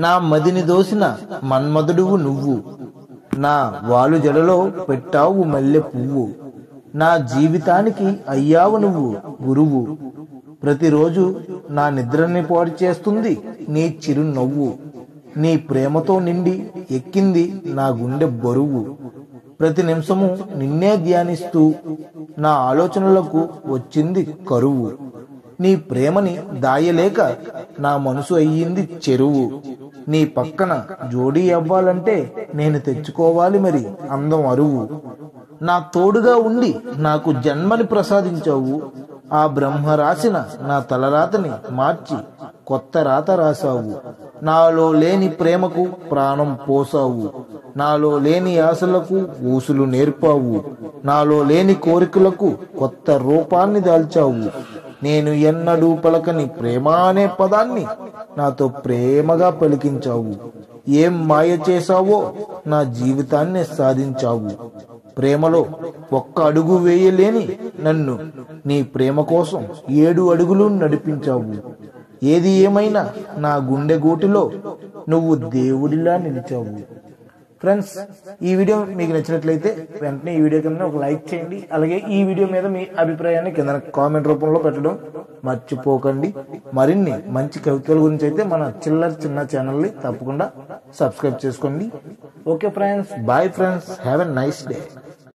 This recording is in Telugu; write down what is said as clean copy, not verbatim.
నా మదిని దోసిన మన్మధుడువు నువ్వు, నా వాలు జడలో పెట్టావు మల్లె పువ్వు, నా జీవితానికి అయ్యావు నువ్వు గురువు. ప్రతిరోజు నా నిద్రని పాడు చేస్తుంది నీ చిరునవ్వు, నీ ప్రేమతో నిండి ఎక్కింది నా గుండె బరువు. ప్రతి నిమిషము నిన్నే ధ్యానిస్తూ నా ఆలోచనలకు వచ్చింది కరువు. నీ ప్రేమని దాయలేక నా మనసు అయ్యింది చెరువు. నీ పక్కన జోడీ అవ్వాలంటే నేను తెచ్చుకోవాలి మరి అందం అరువు. నా తోడుగా ఉండి నాకు జన్మని ప్రసాదించావు, ఆ బ్రహ్మ రాసిన నా తలరాతని మార్చి కొత్త రాత రాసావు. నాలో లేని ప్రేమకు ప్రాణం పోసావు, నాలో లేని ఆశలకు ఊసులు నేర్పావు, నాలో లేని కోరికలకు కొత్త రూపాన్ని దాల్చావు. నేను ఎన్నడూ పలకని ప్రేమ అనే పదాన్ని నాతో ప్రేమగా పలికించావు. ఏం మాయ చేశావో నా జీవితాన్ని సాధించావు. ప్రేమలో ఒక్క అడుగు వేయలేని నన్ను నీ ప్రేమ కోసం 7 అడుగులు నడిపించావు. ఏది ఏమైనా నా గుండె గూటిలో నువ్వు దేవుడిలా నిలిచావు. ఫ్రెండ్స్, ఈ వీడియో మీకు నచ్చినట్లయితే వెంటనే ఈ వీడియో కింద ఒక లైక్ చేయండి. అలాగే ఈ వీడియో మీద మీ అభిప్రాయాన్ని కింద కామెంట్ రూపంలో పెట్టడం మర్చిపోకండి. మరిన్ని మంచి కవితల గురించి అయితే మన చిన్న ఛానల్ని తప్పకుండా సబ్స్క్రైబ్ చేసుకోండి. Okay friends, bye friends, have a nice day.